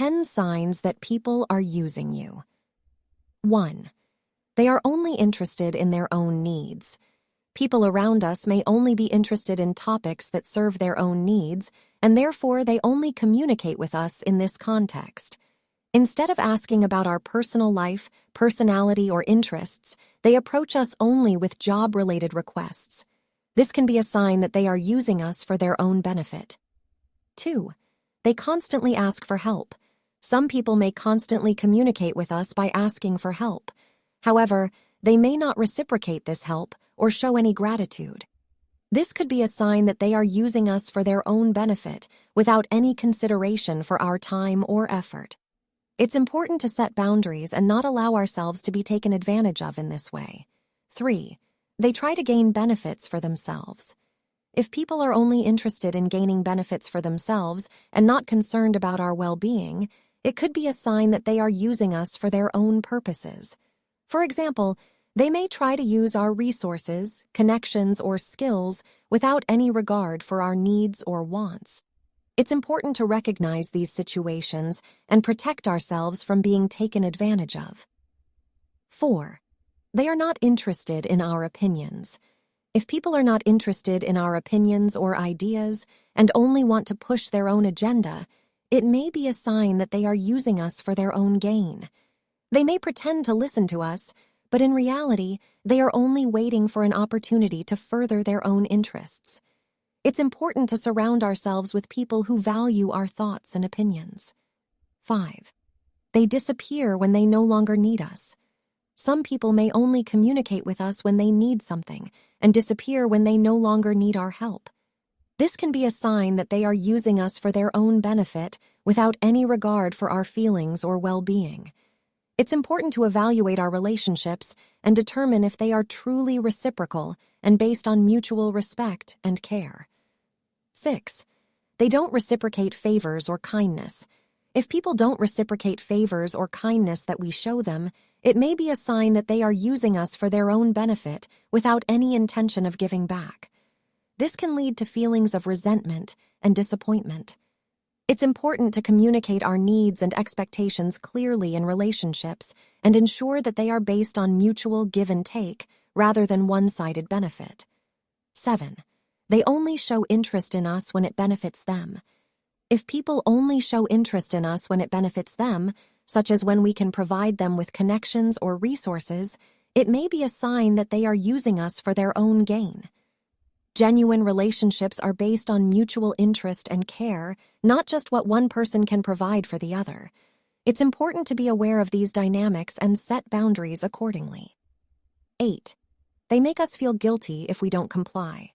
10 signs that people are using you. 1. They are only interested in their own needs. People around us may only be interested in topics that serve their own needs, and therefore they only communicate with us in this context. Instead of asking about our personal life, personality, or interests, they approach us only with job-related requests. This can be a sign that they are using us for their own benefit. 2. They constantly ask for help. Some people may constantly communicate with us by asking for help. However, they may not reciprocate this help or show any gratitude. This could be a sign that they are using us for their own benefit without any consideration for our time or effort. It's important to set boundaries and not allow ourselves to be taken advantage of in this way. 3. They try to gain benefits for themselves. If people are only interested in gaining benefits for themselves and not concerned about our well-being, it could be a sign that they are using us for their own purposes. For example, they may try to use our resources, connections, or skills without any regard for our needs or wants. It's important to recognize these situations and protect ourselves from being taken advantage of. 4. They are not interested in our opinions. If people are not interested in our opinions or ideas and only want to push their own agenda, it may be a sign that they are using us for their own gain. They may pretend to listen to us, but in reality, they are only waiting for an opportunity to further their own interests. It's important to surround ourselves with people who value our thoughts and opinions. 5. They disappear when they no longer need us. Some people may only communicate with us when they need something and disappear when they no longer need our help. This can be a sign that they are using us for their own benefit without any regard for our feelings or well-being. It's important to evaluate our relationships and determine if they are truly reciprocal and based on mutual respect and care. 6. They don't reciprocate favors or kindness. If people don't reciprocate favors or kindness that we show them, it may be a sign that they are using us for their own benefit without any intention of giving back. This can lead to feelings of resentment and disappointment. It's important to communicate our needs and expectations clearly in relationships and ensure that they are based on mutual give and take rather than one-sided benefit. 7. They only show interest in us when it benefits them. If people only show interest in us when it benefits them, such as when we can provide them with connections or resources, it may be a sign that they are using us for their own gain. Genuine relationships are based on mutual interest and care, not just what one person can provide for the other. It's important to be aware of these dynamics and set boundaries accordingly. 8. They make us feel guilty if we don't comply.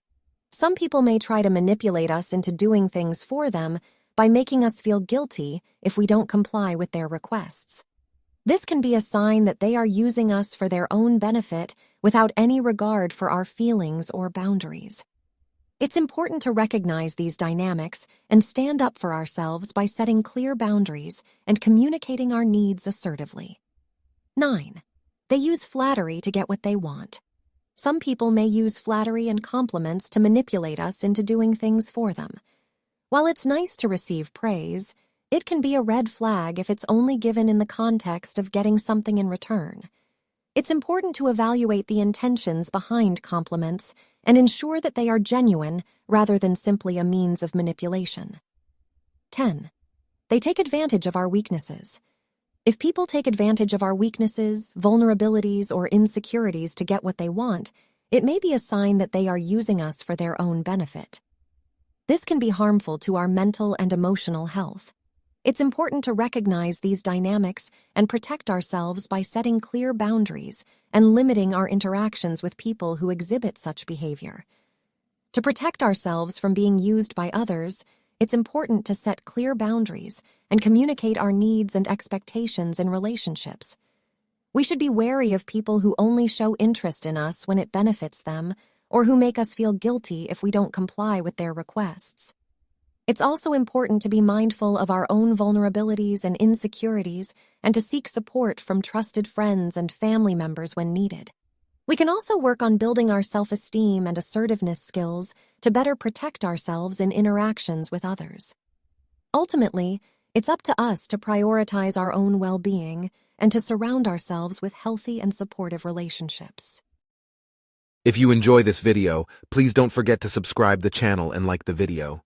Some people may try to manipulate us into doing things for them by making us feel guilty if we don't comply with their requests. This can be a sign that they are using us for their own benefit without any regard for our feelings or boundaries. It's important to recognize these dynamics and stand up for ourselves by setting clear boundaries and communicating our needs assertively. 9. They use flattery to get what they want. Some people may use flattery and compliments to manipulate us into doing things for them. While it's nice to receive praise, it can be a red flag if it's only given in the context of getting something in return. It's important to evaluate the intentions behind compliments and ensure that they are genuine rather than simply a means of manipulation. 10. They take advantage of our weaknesses. If people take advantage of our weaknesses, vulnerabilities, or insecurities to get what they want, it may be a sign that they are using us for their own benefit. This can be harmful to our mental and emotional health. It's important to recognize these dynamics and protect ourselves by setting clear boundaries and limiting our interactions with people who exhibit such behavior. To protect ourselves from being used by others, it's important to set clear boundaries and communicate our needs and expectations in relationships. We should be wary of people who only show interest in us when it benefits them or who make us feel guilty if we don't comply with their requests. It's also important to be mindful of our own vulnerabilities and insecurities and to seek support from trusted friends and family members when needed. We can also work on building our self-esteem and assertiveness skills to better protect ourselves in interactions with others. Ultimately, It's up to us to prioritize our own well-being and to surround ourselves with healthy and supportive relationships. If you enjoy this video, please don't forget to subscribe the channel and like the video.